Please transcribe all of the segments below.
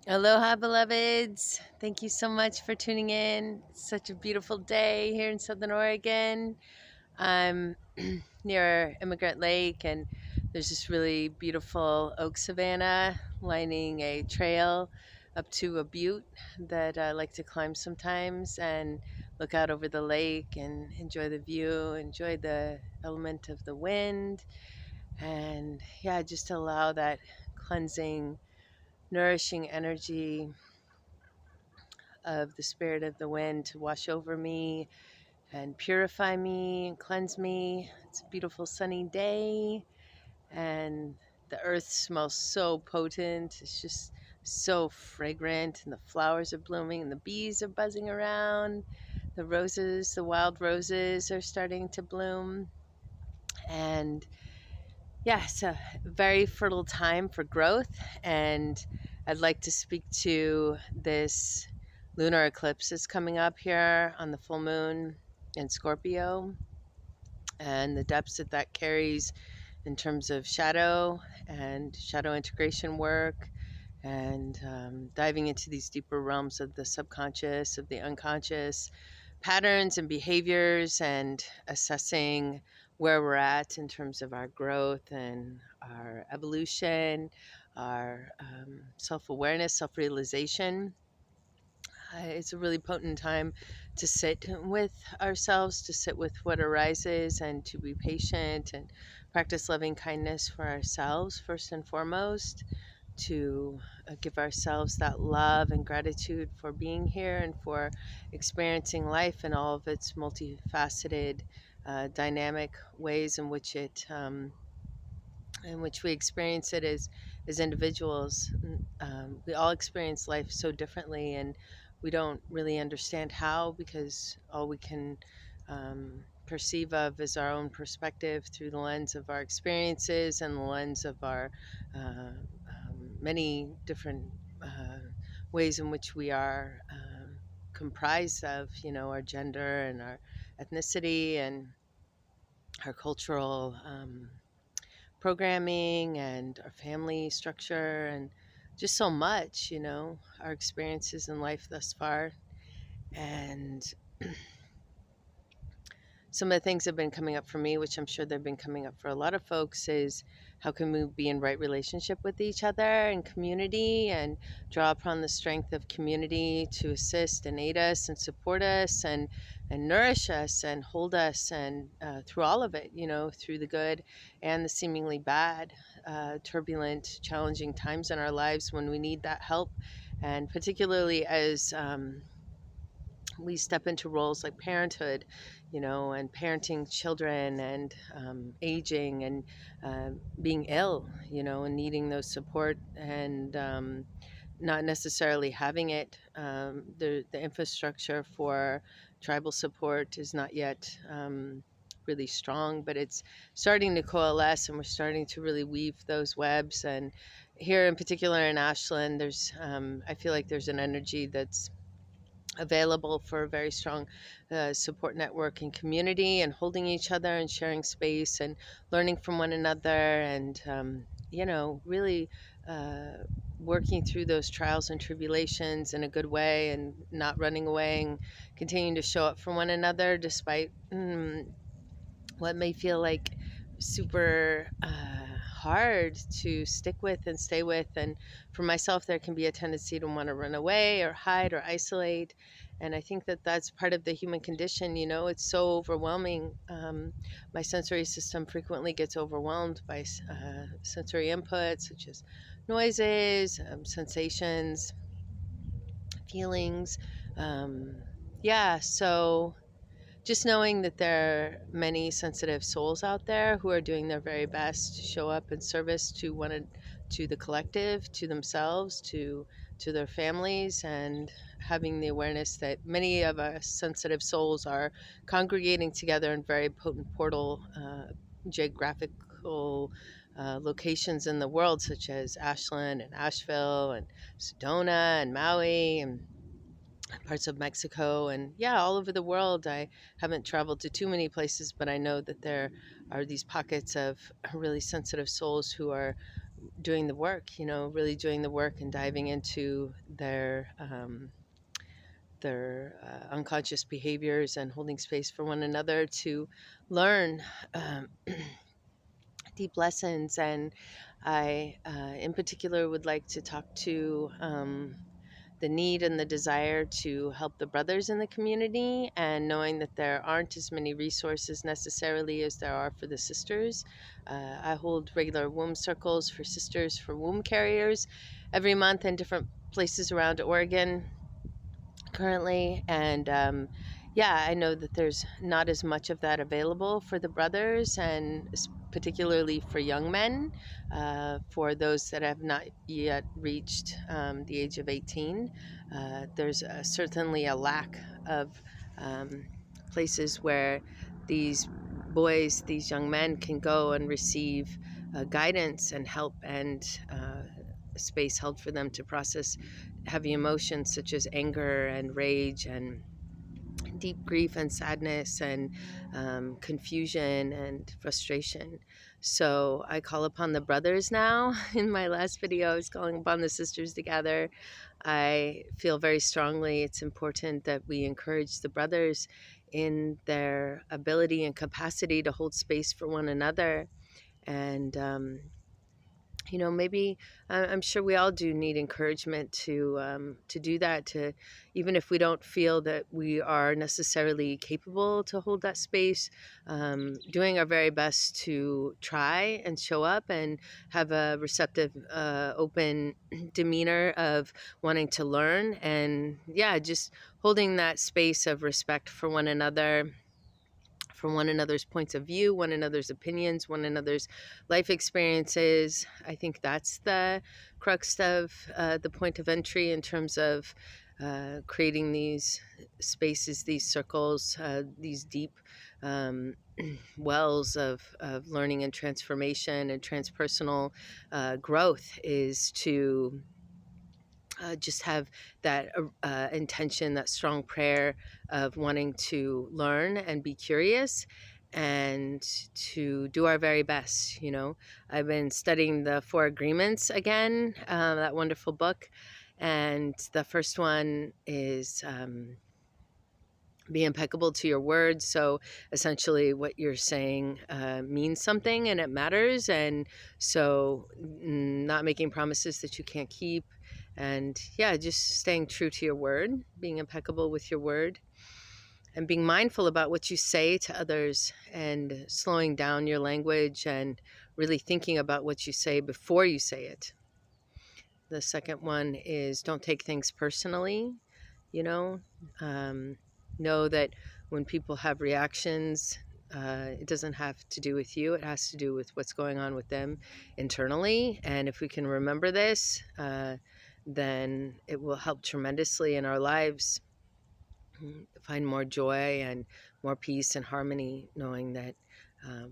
Aloha, beloveds. Thank you so much for tuning in. It's such a beautiful day here in Southern Oregon. I'm near Immigrant Lake, and there's this really beautiful oak savanna lining a trail up to a butte that I like to climb sometimes and look out over the lake and enjoy the view, enjoy the element of the wind, and yeah, just allow that cleansing, nourishing energy of the spirit of the wind to wash over me and purify me and cleanse me. It's a beautiful sunny day, and the earth smells so potent. It's just so fragrant, and the flowers are blooming, and the bees are buzzing around. The roses, the wild roses, are starting to bloom. And yeah, it's a very fertile time for growth. And I'd like to speak to this lunar eclipse that's coming up here on the full moon in Scorpio, and the depths that that carries in terms of shadow and shadow integration work, and diving into these deeper realms of the subconscious, of the unconscious, patterns and behaviors, and assessing where we're at in terms of our growth and our evolution, our self awareness, self realization. It's a really potent time to sit with ourselves, to sit with what arises, and to be patient and practice loving kindness for ourselves, first and foremost, to give ourselves that love and gratitude for being here and for experiencing life in all of its multifaceted, dynamic ways in which we experience it as individuals. We all experience life so differently, and we don't really understand how, because all we can perceive of is our own perspective through the lens of our experiences and the lens of our many different ways in which we are comprised of, our gender and our ethnicity and our cultural programming and our family structure, and just so much, our experiences in life thus far. And some of the things that have been coming up for me, which I'm sure they've been coming up for a lot of folks, is how can we be in right relationship with each other and community, and draw upon the strength of community to assist and aid us and support us and nourish us and hold us, and through all of it, through the good and the seemingly bad, turbulent, challenging times in our lives when we need that help. And particularly as we step into roles like parenthood, and parenting children, and aging, and being ill, and needing those support, and not necessarily having it. The infrastructure for tribal support is not yet really strong, but it's starting to coalesce, and we're starting to really weave those webs. And here in particular in Ashland, I feel like there's an energy that's available for a very strong support network and community, and holding each other and sharing space and learning from one another, and really uh, working through those trials and tribulations in a good way, and not running away, and continuing to show up for one another despite what may feel like super hard to stick with and stay with. And for myself, there can be a tendency to want to run away or hide or isolate. And I think that that's part of the human condition. It's so overwhelming. My sensory system frequently gets overwhelmed by sensory inputs such as noises, sensations, feelings. Yeah, so just knowing that there are many sensitive souls out there who are doing their very best to show up in service to the collective, to themselves, to their families, and having the awareness that many of us sensitive souls are congregating together in very potent portal geographical locations in the world, such as Ashland and Asheville and Sedona and Maui and parts of Mexico, and yeah, all over the world. I haven't traveled to too many places, but I know that there are these pockets of really sensitive souls who are doing the work, really doing the work and diving into their unconscious behaviors and holding space for one another to learn um, deep lessons. And I, in particular, would like to talk to the need and the desire to help the brothers in the community, and knowing that there aren't as many resources necessarily as there are for the sisters. I hold regular womb circles for sisters, for womb carriers, every month in different places around Oregon currently. And yeah, I know that there's not as much of that available for the brothers, and particularly for young men, for those that have not yet reached the age of 18. There's certainly a lack of um, places where these boys, these young men, can go and receive guidance and help, and space held for them to process heavy emotions such as anger and rage and deep grief and sadness and confusion and frustration. So I call upon the brothers now. In my last video, I was calling upon the sisters together. I feel very strongly it's important that we encourage the brothers in their ability and capacity to hold space for one another. And maybe I'm sure we all do need encouragement to do that. To even if we don't feel that we are necessarily capable to hold that space, doing our very best to try and show up and have a receptive, open demeanor of wanting to learn, and yeah, just holding that space of respect for one another, from one another's points of view, one another's opinions, one another's life experiences. I think that's the crux of the point of entry in terms of creating these spaces, these circles, these deep wells of learning and transformation and transpersonal growth, is to just have that intention, that strong prayer of wanting to learn and be curious and to do our very best. I've been studying the Four Agreements again, that wonderful book. And the first one is be impeccable to your words. So essentially what you're saying means something and it matters. And so not making promises that you can't keep. And yeah, just staying true to your word, being impeccable with your word, and being mindful about what you say to others, and slowing down your language and really thinking about what you say before you say it. The second one is don't take things personally. you know um, know that when people have reactions, it doesn't have to do with you. It has to do with what's going on with them internally. And if we can remember this, then it will help tremendously in our lives. Find more joy and more peace and harmony, knowing that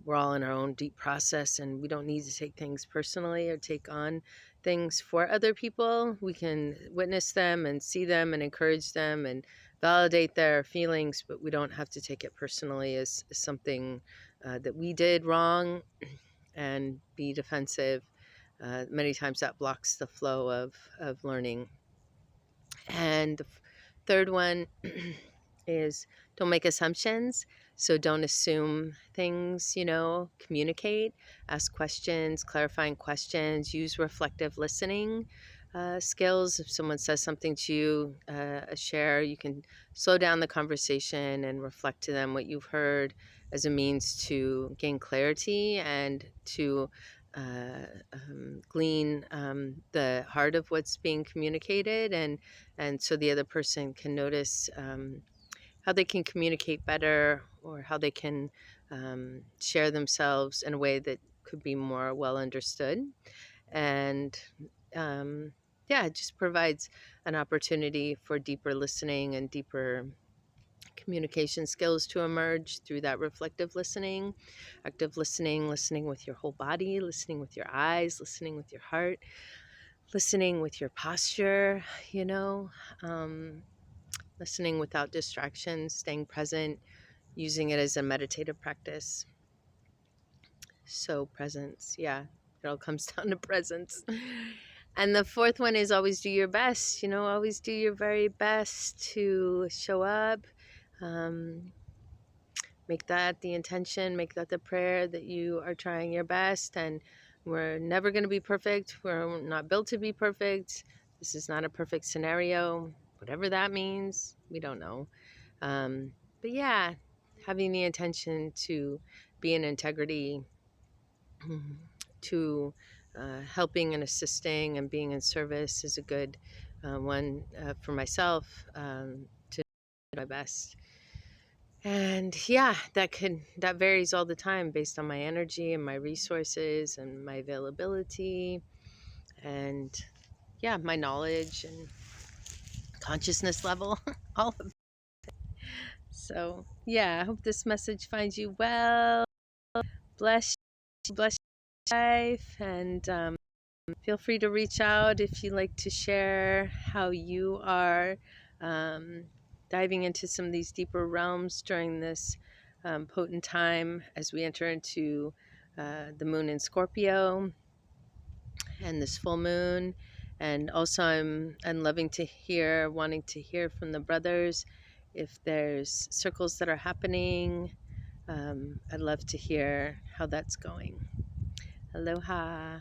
we're all in our own deep process, and we don't need to take things personally or take on things for other people. We can witness them and see them and encourage them and validate their feelings, but we don't have to take it personally as something that we did wrong and be defensive. Many times that blocks the flow of learning. And the third one is don't make assumptions. So don't assume things, communicate, ask questions, clarifying questions, use reflective listening skills. If someone says something to you, share, you can slow down the conversation and reflect to them what you've heard as a means to gain clarity and to glean the heart of what's being communicated, and so the other person can notice how they can communicate better, or how they can share themselves in a way that could be more well understood. And yeah, it just provides an opportunity for deeper listening and deeper communication skills to emerge through that reflective listening, active listening, listening with your whole body, listening with your eyes, listening with your heart, listening with your posture, listening without distractions, staying present, using it as a meditative practice. So presence, yeah. It all comes down to presence. And the fourth one is always do your best. Always do your very best to show up. Um, Make that the intention, make that the prayer that you are trying your best. And we're never going to be perfect. We're not built to be perfect. This is not a perfect scenario. Whatever that means, we don't know. But yeah, having the intention to be in integrity, to helping and assisting and being in service is a good one for myself, to do my best. And yeah, that varies all the time based on my energy and my resources and my availability and yeah, my knowledge and consciousness level, all of it. So yeah, I hope this message finds you well. Bless you, bless your life, and feel free to reach out if you'd like to share how you are um, diving into some of these deeper realms during this potent time as we enter into the moon in Scorpio and this full moon. And also, I'm wanting to hear from the brothers if there's circles that are happening. I'd love to hear how that's going. Aloha.